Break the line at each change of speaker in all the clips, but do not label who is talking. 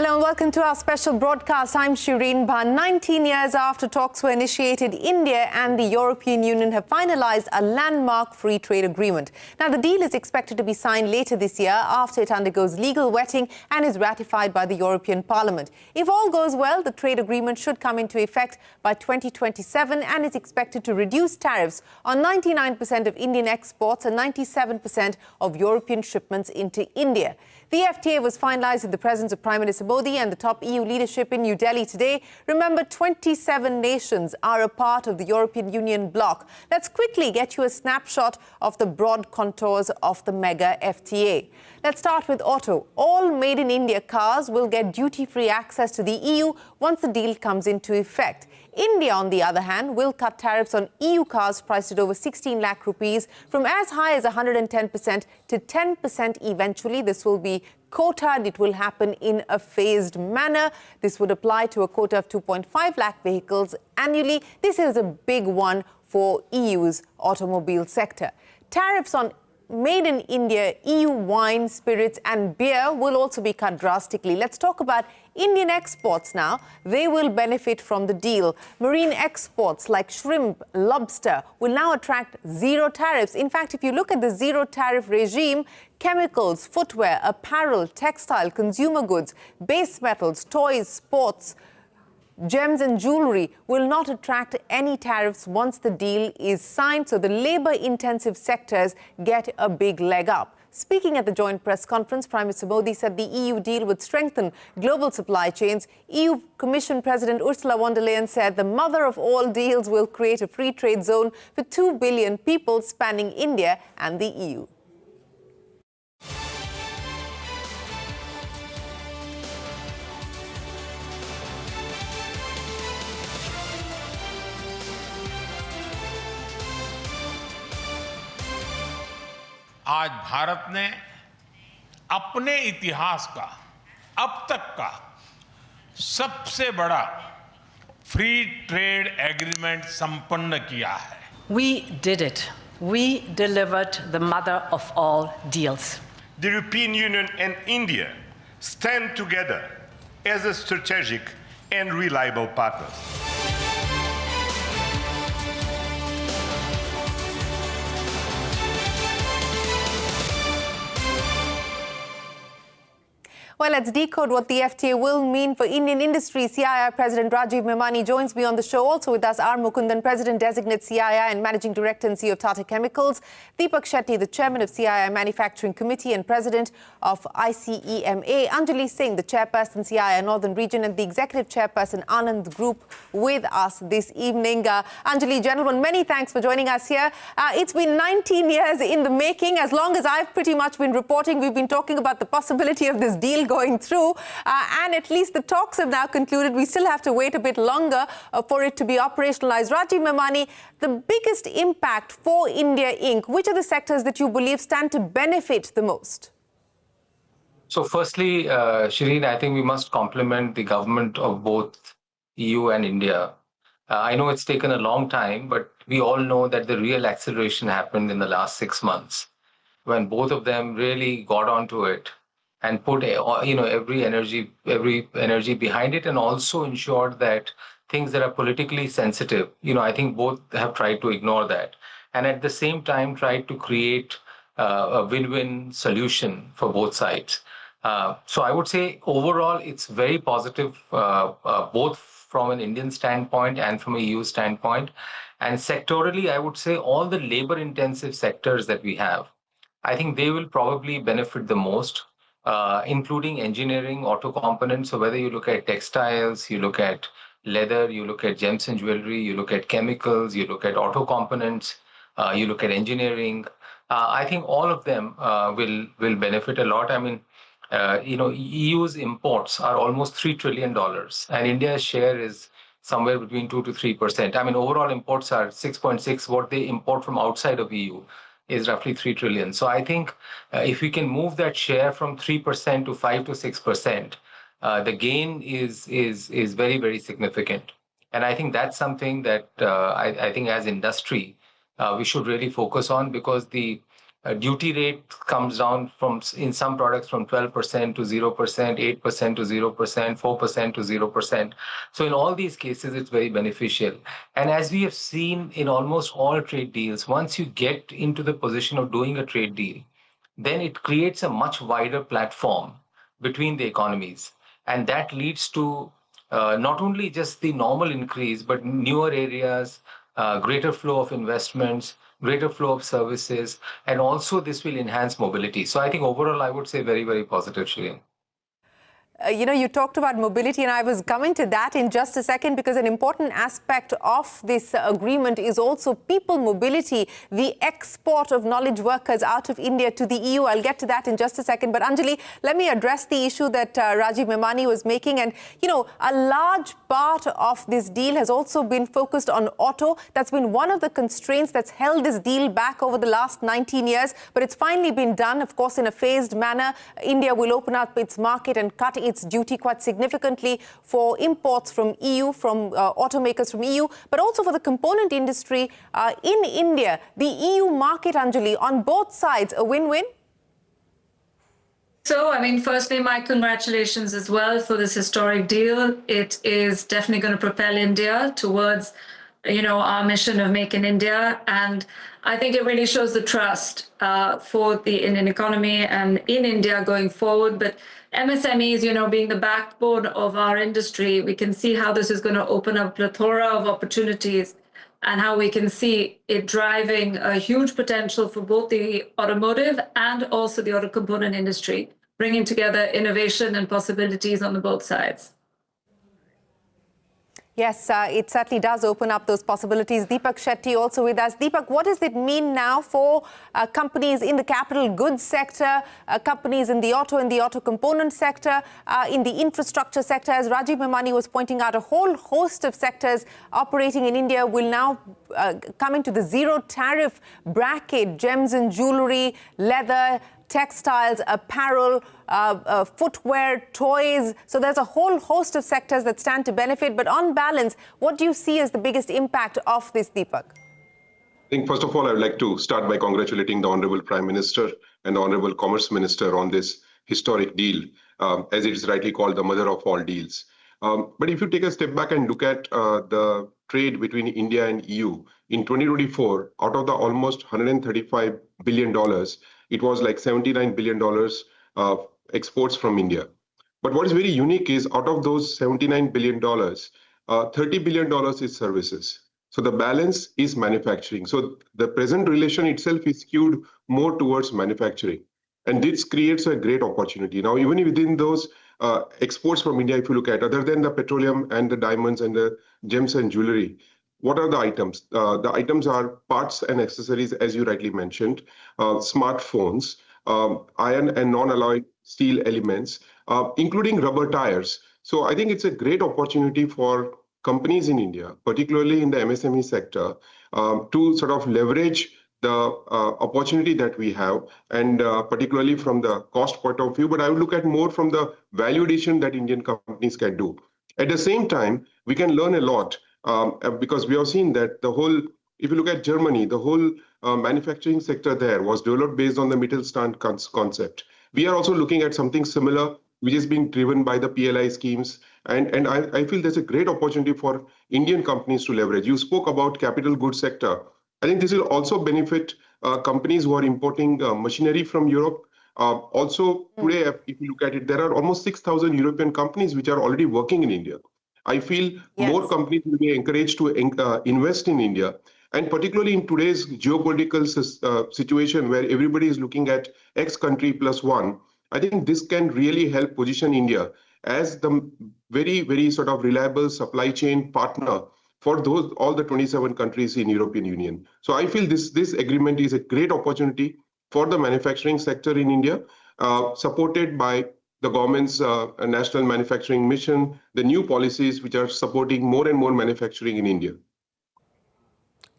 Hello and welcome to our special broadcast. I'm Shereen Bhan. 19 years after talks were initiated, India and the European Union have finalized a landmark free trade agreement. Now, the deal is expected to be signed later this year after it undergoes legal vetting and is ratified by the European Parliament. If all goes well, the trade agreement should come into effect by 2027 and is expected to reduce tariffs on 99% of Indian exports and 97% of European shipments into India. The FTA was finalized in the presence of Prime Minister Modi and the top EU leadership in New Delhi today. Remember, 27 nations are a part of the European Union bloc. Let's quickly get you a snapshot of the broad contours of the mega FTA. Let's start with auto. All made-in-India cars will get duty-free access to the EU once the deal comes into effect. India, on the other hand, will cut tariffs on EU cars priced at over 16 lakh rupees from as high as 110% to 10% eventually. This will be quoted. It will happen in a phased manner. This would apply to a quota of 2.5 lakh vehicles annually. This is a big one for EU's automobile sector. Tariffs on made in India EU wine, spirits and beer will also be cut drastically. Let's talk about Indian exports now. They will benefit from the deal. Marine exports like shrimp, lobster will now attract zero tariffs. In fact, if you look at the zero tariff regime, chemicals, footwear, apparel, textile, consumer goods, base metals, toys, sports, gems and jewellery will not attract any tariffs once the deal is signed, so the labour-intensive sectors get a big leg up. Speaking at the joint press conference, Prime Minister Modi said the EU deal would strengthen global supply chains. EU Commission President Ursula von der Leyen said the mother of all deals will create a free trade zone for 2 billion people spanning India and the EU.
आज भारत ने अपने इतिहास का अब तक का सबसे बड़ा फ्री ट्रेड एग्रीमेंट संपन्न किया है.
We did it. We delivered the mother of all deals.
The European Union and India stand together as a strategic and reliable partners.
Well, let's decode what the FTA will mean for Indian industry. CII President Rajiv Memani joins me on the show. Also with us are Mukundan, President-designate CII and Managing Director and CEO of Tata Chemicals; Deepak Shetty, the Chairman of CII Manufacturing Committee and President of ICEMA; Anjali Singh, the Chairperson, CII Northern Region, and the Executive Chairperson, Anand Group, with us this evening. Anjali, gentlemen, many thanks for joining us here. It's been 19 years in the making. As long as I've pretty much been reporting, we've been talking about the possibility of this deal going through, and at least the talks have now concluded. We still have to wait a bit longer for it to be operationalized. Rajiv Memani, the biggest impact for India Inc., which are the sectors that you believe stand to benefit the most?
So firstly, Shereen, I think we must compliment the government of both EU and India. I know it's taken a long time, but we all know that the real acceleration happened in the last 6 months when both of them really got onto it and put every energy behind it, and also ensured that things that are politically sensitive, I think both have tried to ignore that, and at the same time tried to create a win-win solution for both sides. So I would say overall it's very positive, both from an Indian standpoint and from a EU standpoint. And sectorally, I would say all the labor-intensive sectors that we have, I think they will probably benefit the most, including engineering, auto components. So whether you look at textiles, you look at leather, you look at gems and jewelry, you look at chemicals, you look at auto components, you look at engineering, I think all of them will benefit a lot. I mean, EU's imports are almost $3 trillion, and India's share is somewhere between 2 to 3%. I mean, overall imports are 6.6. What they import from outside of EU is roughly 3 trillion. So I think if we can move that share from 3% to 5 to 6%, the gain is very, very significant. And I think that's something that I think as industry, we should really focus on, because the Duty rate comes down in some products from 12% to 0%, 8% to 0%, 4% to 0%. So in all these cases, it's very beneficial. And as we have seen in almost all trade deals, once you get into the position of doing a trade deal, then it creates a much wider platform between the economies. And that leads to not only just the normal increase, but newer areas, greater flow of investments, greater flow of services, and also this will enhance mobility. So I think overall, I would say very, very positive, Shereen.
You talked about mobility, and I was coming to that in just a second, because an important aspect of this agreement is also people mobility, the export of knowledge workers out of India to the EU. I'll get to that in just a second. But Anjali, let me address the issue that Rajiv Memani was making. And, a large part of this deal has also been focused on auto. That's been one of the constraints that's held this deal back over the last 19 years. But it's finally been done, of course, in a phased manner. India will open up its market and cut its duty quite significantly for imports from EU, from automakers from EU, but also for the component industry in India. The EU market, Anjali, on both sides, a win-win?
So, firstly, my congratulations as well for this historic deal. It is definitely going to propel India towards, our mission of Make in India. And I think it really shows the trust for the Indian economy and in India going forward. But MSMEs, being the backbone of our industry, we can see how this is going to open up a plethora of opportunities and how we can see it driving a huge potential for both the automotive and also the auto component industry, bringing together innovation and possibilities on both sides.
Yes, it certainly does open up those possibilities. Deepak Shetty also with us. Deepak, what does it mean now for companies in the capital goods sector, companies in the auto component sector, in the infrastructure sector? As Rajiv Memani was pointing out, a whole host of sectors operating in India will now come into the zero tariff bracket: gems and jewelry, leather, textiles, apparel, footwear, toys. So there's a whole host of sectors that stand to benefit. But on balance, what do you see as the biggest impact of this, Deepak?
I think, first of all, I would like to start by congratulating the Honorable Prime Minister and the Honorable Commerce Minister on this historic deal, as it is rightly called the mother of all deals. But if you take a step back and look at the trade between India and EU, in 2024, out of the almost $135 billion, it was like $79 billion of exports from India. But what is very unique is out of those $79 billion, $30 billion is services. So the balance is manufacturing. So the present relation itself is skewed more towards manufacturing. And this creates a great opportunity. Now, even within those exports from India, if you look at, other than the petroleum and the diamonds and the gems and jewelry, what are the items? The items are parts and accessories, as you rightly mentioned, smartphones, iron and non-alloy steel elements, including rubber tires. So I think it's a great opportunity for companies in India, particularly in the MSME sector, to sort of leverage the opportunity that we have, and particularly from the cost point of view. But I would look at more from the value addition that Indian companies can do. At the same time, we can learn a lot. Because we have seen that if you look at Germany, the whole manufacturing sector there was developed based on the Mittelstand concept. We are also looking at something similar, which is being driven by the PLI schemes. And I feel there's a great opportunity for Indian companies to leverage. You spoke about capital goods sector. I think this will also benefit companies who are importing machinery from Europe. Also, today, if you look at it, there are almost 6,000 European companies which are already working in India. I feel more companies will be encouraged to invest in India. And particularly in today's geopolitical situation where everybody is looking at X country plus one, I think this can really help position India as the very, very sort of reliable supply chain partner for all the 27 countries in European Union. So I feel this agreement is a great opportunity for the manufacturing sector in India, supported by the government's national manufacturing mission, the new policies which are supporting more and more manufacturing in India.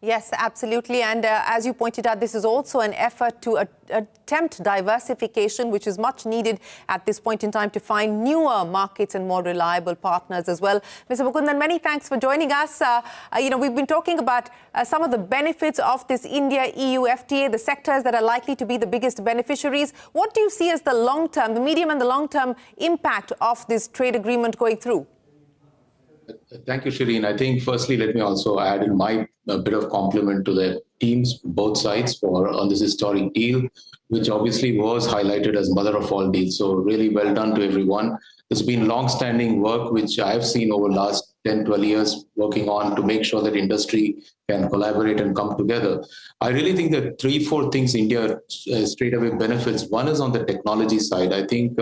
Yes, absolutely. And as you pointed out, this is also an effort to attempt diversification, which is much needed at this point in time to find newer markets and more reliable partners as well. Mr. Mukundan, many thanks for joining us. We've been talking about some of the benefits of this India-EU FTA, the sectors that are likely to be the biggest beneficiaries. What do you see as the long-term, the medium and the long-term impact of this trade agreement going through?
Thank you, Shereen. I think firstly, let me also add in my bit of compliment to the teams, both sides, on this historic deal, which obviously was highlighted as mother of all deals. So really well done to everyone. There's been long-standing work, which I've seen over the last 10, 12 years working on to make sure that industry can collaborate and come together. I really think that 3-4 things India straight away benefits. One is on the technology side. I think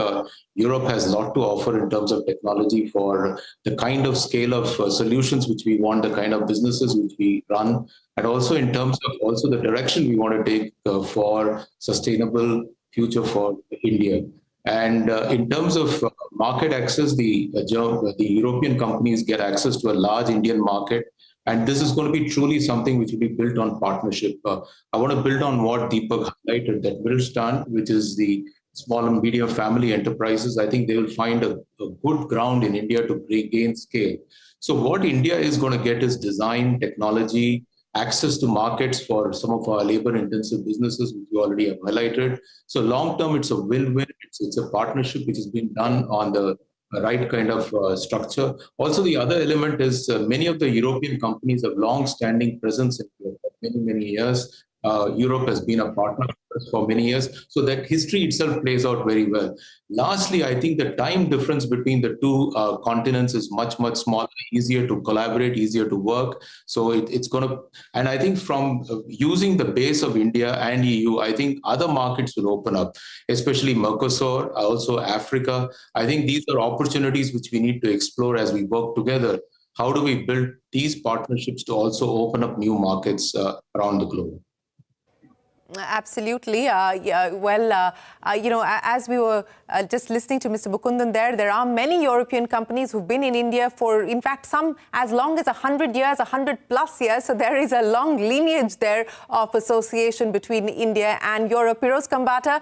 Europe has a lot to offer in terms of technology for the kind of scale of solutions which we want, the kind of businesses which we run, and also in terms of also the direction we want to take for sustainable future for India. And in terms of market access, the European companies get access to a large Indian market. And this is going to be truly something which will be built on partnership. I want to build on what Deepak highlighted, that Mittelstand, which is the small and medium family enterprises. I think they will find a good ground in India to gain scale. So what India is going to get is design, technology, access to markets for some of our labor-intensive businesses, which you already have highlighted. So long-term, it's a win-win. It's a partnership which has been done on the right kind of structure. Also, the other element is many of the European companies have long-standing presence in Europe for many, many years. Europe has been a partner for many years. So that history itself plays out very well. Lastly, I think the time difference between the two continents is much, much smaller, easier to collaborate, easier to work. So it's going to, and I think from using the base of India and EU, I think other markets will open up, especially Mercosur, also Africa. I think these are opportunities which we need to explore as we work together. How do we build these partnerships to also open up new markets around the globe?
Absolutely. As we were just listening to Mr. Mukundan there are many European companies who've been in India for, in fact, some as long as 100 years, 100+ years. So there is a long lineage there of association between India and Europe. Piroz Kambata,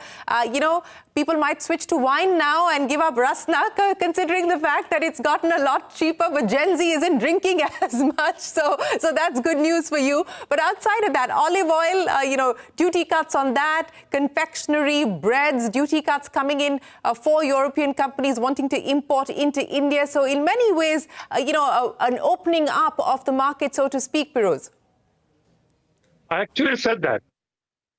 people might switch to wine now and give up Rasnak, considering the fact that it's gotten a lot cheaper, but Gen Z isn't drinking as much. So that's good news for you. But outside of that, olive oil, duty cuts on that, confectionery, breads, duty cuts coming in for European companies wanting to import into India. So in many ways, an opening up of the market, so to speak, Piroz.
I actually said that.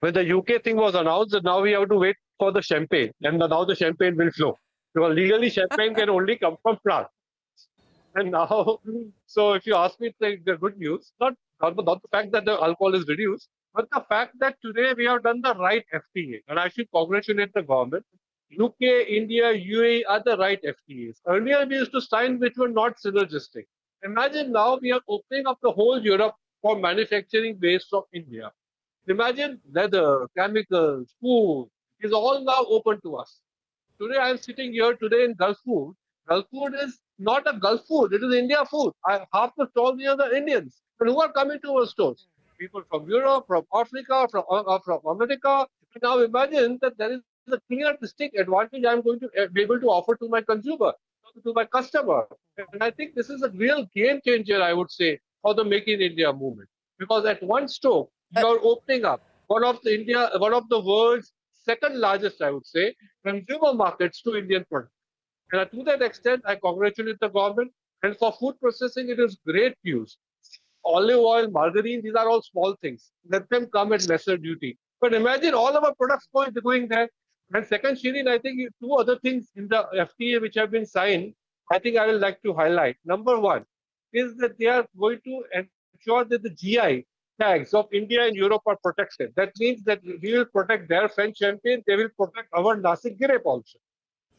When the UK thing was announced, that now we have to wait for the champagne, and now the champagne will flow. Because legally, champagne can only come from France. And now, so if you ask me, it's the good news, not the fact that the alcohol is reduced, but the fact that today we have done the right FTA. And I should congratulate the government. UK, India, UAE are the right FTAs. Earlier, we used to sign which were not synergistic. Imagine now we are opening up the whole Europe for manufacturing based from India. Imagine leather, chemicals, food is all now open to us. Today, I am sitting here today in Gulf Food. Gulf Food is not a Gulf food. It is India food. Half the stalls here are Indians. But who are coming to our stores? People from Europe, from Africa, from America. Now imagine that there is a clear, distinct advantage I'm going to be able to offer to my consumer, to my customer. And I think this is a real game changer, I would say, for the Make in India movement. Because at one stroke, you are opening up one of the world's second largest, I would say, consumer markets to Indian products. And to that extent, I congratulate the government. And for food processing, it is great news. Olive oil, margarine, these are all small things. Let them come at lesser duty. But imagine all of our products going there. And second, Shereen, I think two other things in the FTA which have been signed, I think I would like to highlight. Number one is that they are going to ensure that the GI tags of India and Europe are protected. That means that we will protect their French champagne, they will protect our Nasik grape also.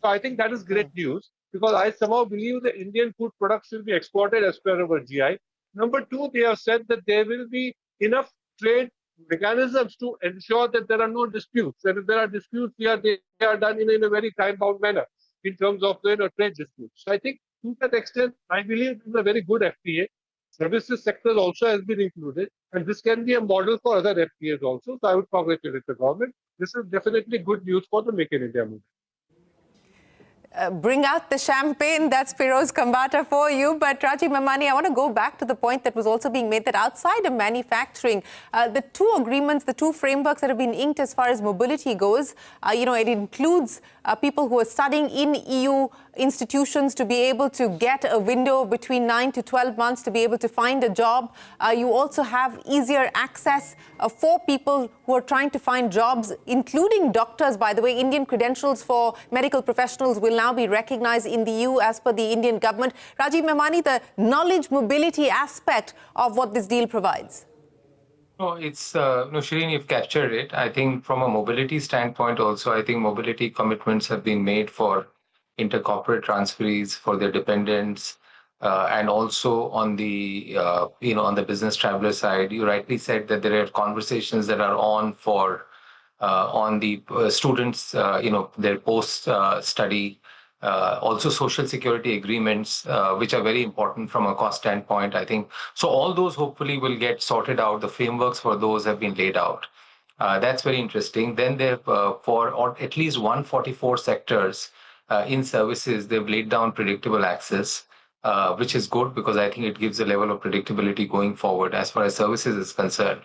So I think that is great news, because I somehow believe the Indian food products will be exported as per our GI. Number two, they have said that there will be enough trade mechanisms to ensure that there are no disputes. And if there are disputes here, they are done in a very time-bound manner in terms of trade disputes. So I think to that extent, I believe this is a very good FTA. services sector also has been included, and this can be a model for other FTAs also. So I would congratulate the government. This is definitely good news for the Make in India movement.
Bring out the champagne. That's Firoz Kambata for you. But Rajiv Memani, I want to go back to the point that was also being made that outside of manufacturing, the two agreements, the two frameworks that have been inked as far as mobility goes, it includes people who are studying in EU institutions to be able to get a window between 9 to 12 months to be able to find a job. You also have easier access for people who are trying to find jobs, including doctors, by the way. Indian credentials for medical professionals will now be recognized in the EU as per the Indian government. Rajiv Memani, the knowledge mobility aspect of what this deal provides.
No, it's Shereen, you've captured it. I think from a mobility standpoint also, I think mobility commitments have been made for intercorporate transferees, for their dependents, and also on the on the business traveler side. You rightly said that there are conversations that are on for on the students, their post study. Also social security agreements, which are very important from a cost standpoint, I think. So all those hopefully will get sorted out. The frameworks for those have been laid out. That's very interesting. Then for at least 144 sectors in services, they've laid down predictable access, which is good because I think it gives a level of predictability going forward as far as services is concerned.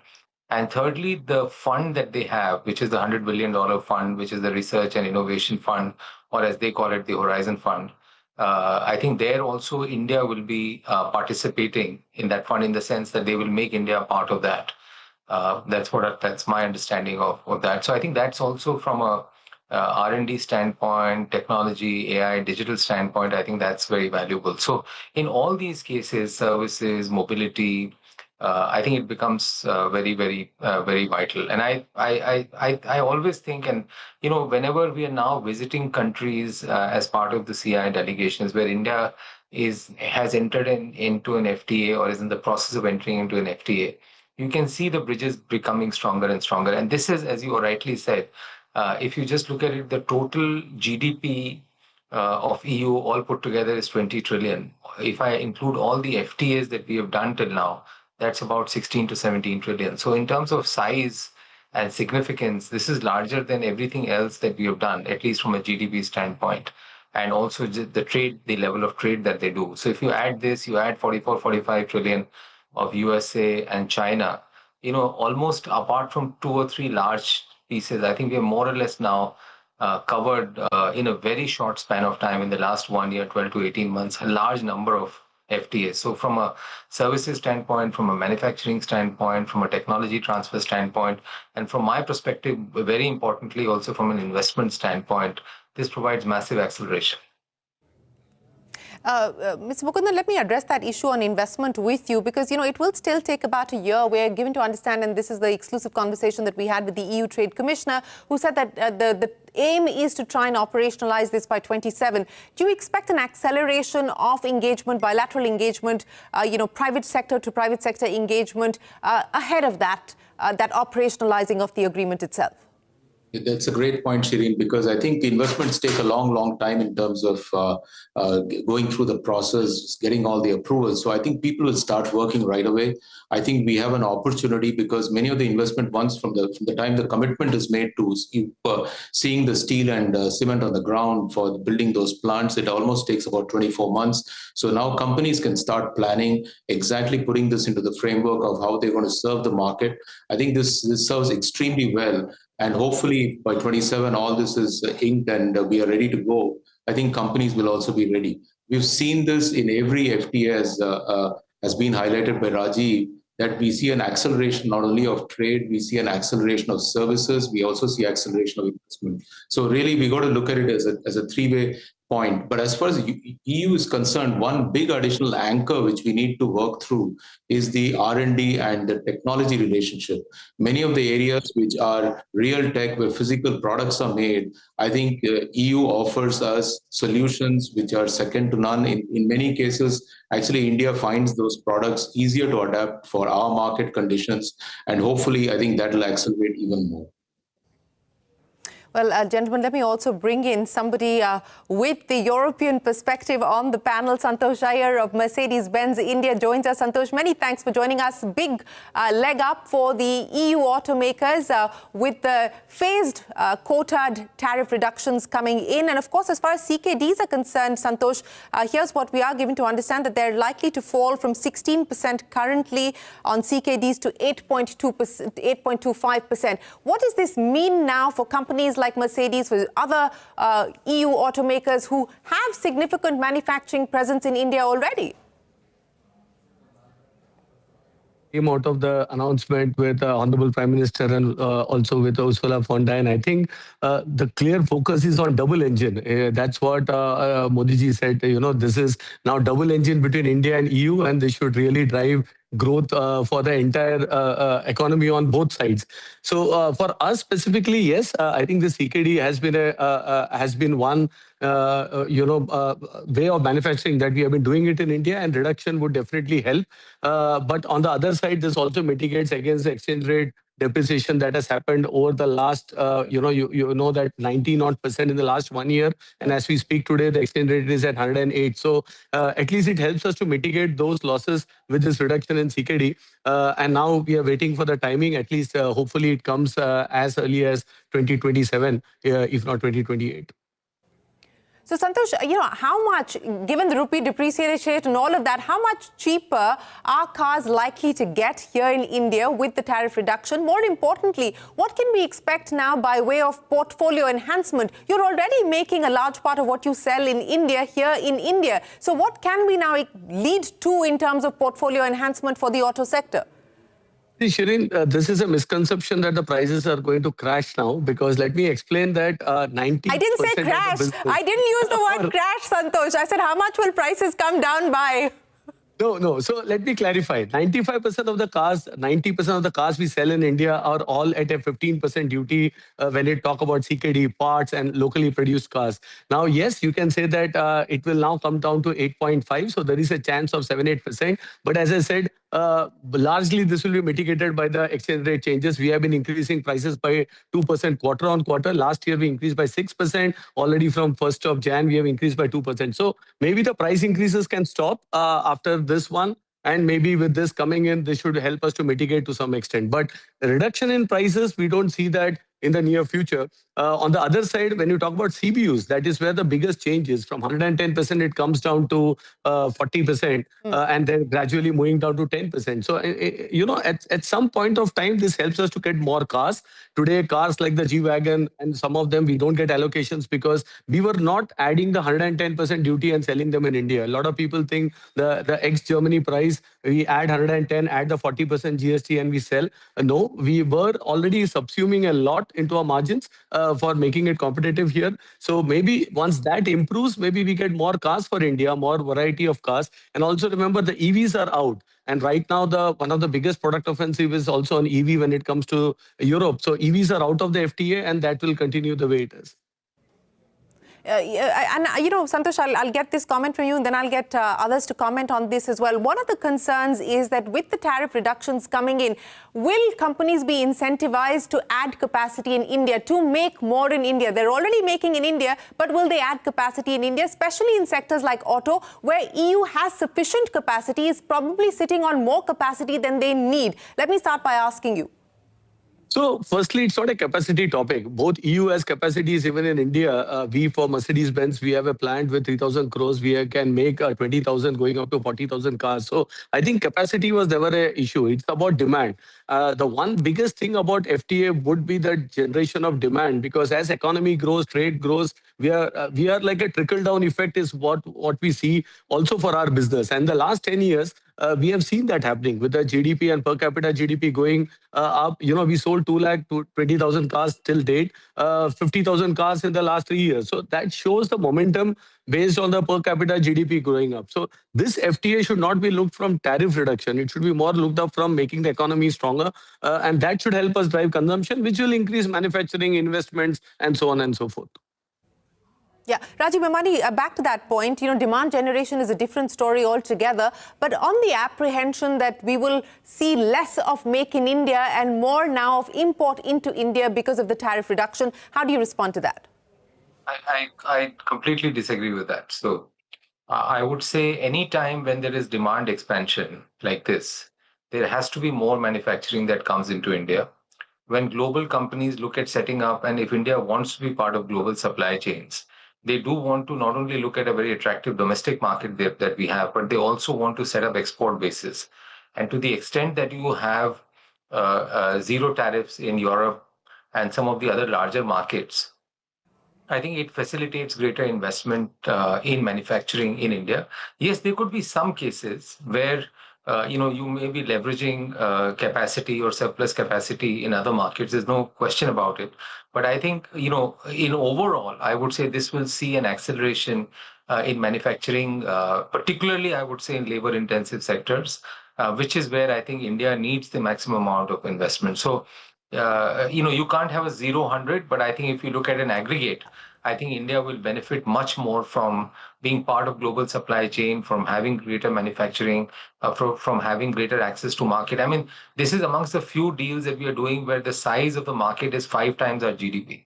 And thirdly, the fund that they have, which is the $100 billion fund, which is the Research and Innovation Fund, or as they call it, the Horizon Fund. I think there also India will be participating in that fund in the sense that they will make India part of that. That's my understanding of that. So I think that's also from a R&D standpoint, technology, AI, digital standpoint, I think that's very valuable. So in all these cases, services, mobility, I think it becomes very, very, very vital. And I always think, and whenever we are now visiting countries as part of the CI delegations, where India has entered into an FTA or is in the process of entering into an FTA, you can see the bridges becoming stronger and stronger. And this is, as you rightly said, if you just look at it, the total GDP of EU all put together is 20 trillion. If I include all the FTAs that we have done till now, that's about 16 to 17 trillion. So in terms of size and significance, this is larger than everything else that we have done, at least from a GDP standpoint, and also the level of trade that they do. So if you add this, you add 44, 45 trillion of USA and China, almost apart from 2 or 3 large pieces, I think we are more or less now covered in a very short span of time in the last 1 year, 12 to 18 months, a large number of FTA. So from a services standpoint, from a manufacturing standpoint, from a technology transfer standpoint, and from my perspective, very importantly, also from an investment standpoint, this provides massive acceleration.
Mr. Mukundan, let me address that issue on investment with you because, it will still take about a year. We're given to understand, and this is the exclusive conversation that we had with the EU Trade Commissioner, who said that the aim is to try and operationalize this by 27. Do you expect an acceleration of engagement, bilateral engagement, private sector to private sector engagement ahead of that operationalizing of the agreement itself?
That's a great point, Shereen, because I think investments take a long, long time in terms of going through the process, getting all the approvals. So I think people will start working right away. I think we have an opportunity because many of the investment ones from the time the commitment is made to seeing the steel and cement on the ground for building those plants, it almost takes about 24 months. So now companies can start planning, exactly putting this into the framework of how they're going to serve the market. I think this serves extremely well. And hopefully by 27, all this is inked and we are ready to go. I think companies will also be ready. We've seen this in every FTA has been highlighted by Rajiv, that we see an acceleration not only of trade, we see an acceleration of services, we also see acceleration of investment. So really, we got to look at it as a three-way point. But as far as EU is concerned, one big additional anchor which we need to work through is the R&D and the technology relationship. Many of the areas which are real tech, where physical products are made, I think EU offers us solutions which are second to none. In many cases, actually, India finds those products easier to adapt for our market conditions. And hopefully, I think that will accelerate even more.
Well, gentlemen, let me also bring in somebody with the European perspective on the panel. Santosh Iyer of Mercedes-Benz India joins us. Santosh, many thanks for joining us. Big leg up for the EU automakers with the phased quoted tariff reductions coming in. And of course, as far as CKDs are concerned, Santosh, here's what we are given to understand, that they're likely to fall from 16% currently on CKDs to 8.2%, 8.25%. What does this mean now for companies like Mercedes, for other EU automakers who have significant manufacturing presence in India already?
Came out of the announcement with Honorable Prime Minister and also with Ursula von der Leyen. I think the clear focus is on double engine. That's what Modi ji said. You know, this is now double engine between India and EU, and they should really drive growth for the entire economy on both sides. So for us specifically, yes, I think the CKD has been one way of manufacturing that we have been doing it in India, and reduction would definitely help. But on the other side, this also mitigates against the exchange rate depreciation that has happened over the last, you know that 90% in the last 1 year. And as we speak today, the exchange rate is at 108. So at least it helps us to mitigate those losses with this reduction in CKD. And now we are waiting for the timing. At least hopefully it comes as early as 2027, if not 2028.
So, Santosh, how much, given the rupee depreciation and all of that, how much cheaper are cars likely to get here in India with the tariff reduction? More importantly, what can we expect now by way of portfolio enhancement? You're already making a large part of what you sell in India here in India. So what can we now lead to in terms of portfolio enhancement for the auto sector?
See, Shereen, this is a misconception that the prices are going to crash now, because let me explain that 90%...
I didn't say crash. I didn't use the word crash, Santosh. I said, how much will prices come down by?
No. So let me clarify. 95% of the cars, 90% of the cars we sell in India are all at a 15% duty when we talk about CKD parts and locally produced cars. Now, yes, you can say that it will now come down to 8.5. So there is a chance of 7-8%. But as I said, largely this will be mitigated by the exchange rate changes. We have been increasing prices by 2% quarter on quarter. Last year, we increased by 6%. Already from 1st of Jan, we have increased by 2%. So maybe the price increases can stop after this one. And maybe with this coming in, this should help us to mitigate to some extent. But the reduction in prices, we don't see that in the near future. On the other side, when you talk about CBUs, that is where the biggest change is. From 110%, it comes down to 40%, and then gradually moving down to 10%. So, at some point of time, this helps us to get more cars. Today, cars like the G-Wagon and some of them, we don't get allocations because we were not adding the 110% duty and selling them in India. A lot of people think the ex-Germany price, we add 110, add the 40% GST and we sell. No, we were already subsuming a lot into our margins for making it competitive here. So maybe once that improves, maybe we get more cars for India, more variety of cars. And also remember, the EVs are out. And right now, one of the biggest product offensive is also on EV when it comes to Europe. So EVs are out of the FTA, and that will continue the way it is.
Santosh, I'll get this comment from you and then I'll get others to comment on this as well. One of the concerns is that with the tariff reductions coming in, will companies be incentivized to add capacity in India, to make more in India? They're already making in India, but will they add capacity in India, especially in sectors like auto, where EU has sufficient capacity, is probably sitting on more capacity than they need? Let me start by asking you.
So firstly, it's not a capacity topic. Both EU has capacities. Even in India, we for Mercedes-Benz, we have a plant with 3,000 crores. We can make 20,000 going up to 40,000 cars. So I think capacity was never an issue. It's about demand. The one biggest thing about FTA would be the generation of demand, because as economy grows, trade grows, we are like a trickle-down effect is what we see also for our business. And the last 10 years, we have seen that happening with the GDP and per capita GDP going up. We sold 220,000 cars till date, 50,000 cars in the last 3 years. So that shows the momentum based on the per capita GDP growing up. So this FTA should not be looked from tariff reduction. It should be more looked up from making the economy stronger. And that should help us drive consumption, which will increase manufacturing investments and so on and so forth.
Yeah, Rajiv, Memani, back to that point, demand generation is a different story altogether. But on the apprehension that we will see less of make in India and more now of import into India because of the tariff reduction, how do you respond to that?
I completely disagree with that. So I would say any time when there is demand expansion like this, there has to be more manufacturing that comes into India. When global companies look at setting up, and if India wants to be part of global supply chains, they do want to not only look at a very attractive domestic market that we have, but they also want to set up export bases. And to the extent that you have zero tariffs in Europe and some of the other larger markets, I think it facilitates greater investment in manufacturing in India. Yes, there could be some cases where you may be leveraging capacity or surplus capacity in other markets. There's no question about it. But I think in overall, I would say this will see an acceleration in manufacturing, particularly I would say in labor-intensive sectors, which is where I think India needs the maximum amount of investment. So you can't have a 0-100, but I think if you look at an aggregate, I think India will benefit much more from being part of global supply chain, from having greater manufacturing, from having greater access to market. I mean, this is amongst the few deals that we are doing where the size of the market is 5 times our GDP.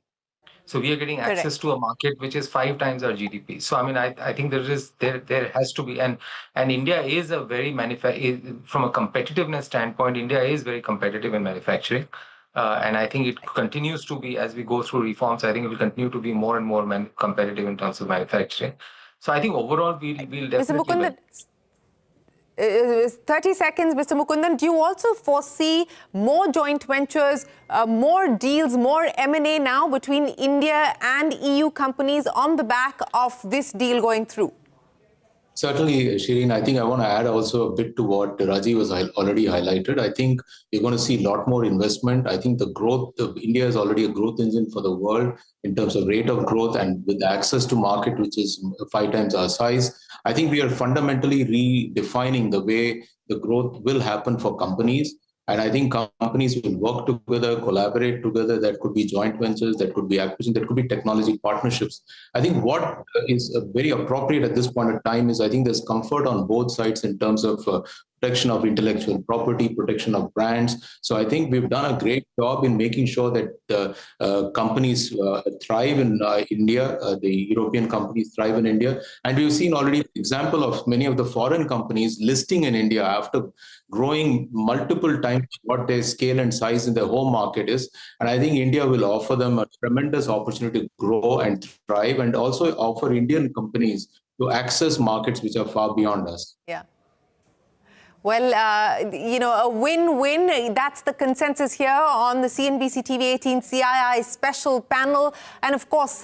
So we are getting access to a market which is 5 times our GDP. So I mean, I think there has to be, and India is a very from a competitiveness standpoint, India is very competitive in manufacturing. And I think it continues to be, as we go through reforms, I think it will continue to be more and more competitive in terms of manufacturing. So I think overall, we'll definitely...
Mr. Mukundan, 30 seconds, Mr. Mukundan, do you also foresee more joint ventures, more deals, more M&A now between India and EU companies on the back of this deal going through?
Certainly, Shereen, I think I want to add also a bit to what Rajiv has already highlighted. I think we're going to see a lot more investment. I think the growth of India is already a growth engine for the world in terms of rate of growth, and with access to market, which is 5 times our size. I think we are fundamentally redefining the way the growth will happen for companies. And I think companies will work together, collaborate together. That could be joint ventures, that could be acquisition, that could be technology partnerships. I think what is very appropriate at this point of time is I think there's comfort on both sides in terms of protection of intellectual property, protection of brands. So I think we've done a great job in making sure that the companies thrive in India, the European companies thrive in India. And we've seen already an example of many of the foreign companies listing in India after growing multiple times what their scale and size in their home market is. And I think India will offer them a tremendous opportunity to grow and thrive, and also offer Indian companies to access markets which are far beyond us.
Yeah. Well, a win-win. That's the consensus here on the CNBC-TV18 CII special panel. And of course,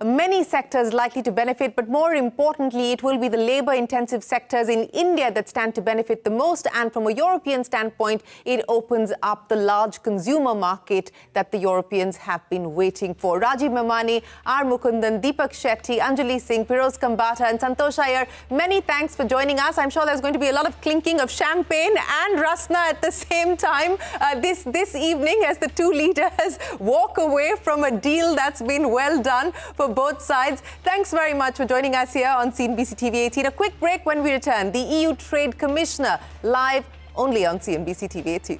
many sectors likely to benefit. But more importantly, it will be the labor-intensive sectors in India that stand to benefit the most. And from a European standpoint, it opens up the large consumer market that the Europeans have been waiting for. Rajiv Memani, R. Mukundan, Deepak Shetty, Anjali Singh, Piroz Kambata and Santosh Iyer, many thanks for joining us. I'm sure there's going to be a lot of clinking of champagne and rasna at the same time this evening as the two leaders walk away from a deal that's been well done for both sides. Thanks very much for joining us here on CNBC-TV18. A quick break. When we return, the EU Trade Commissioner live only on CNBC-TV18.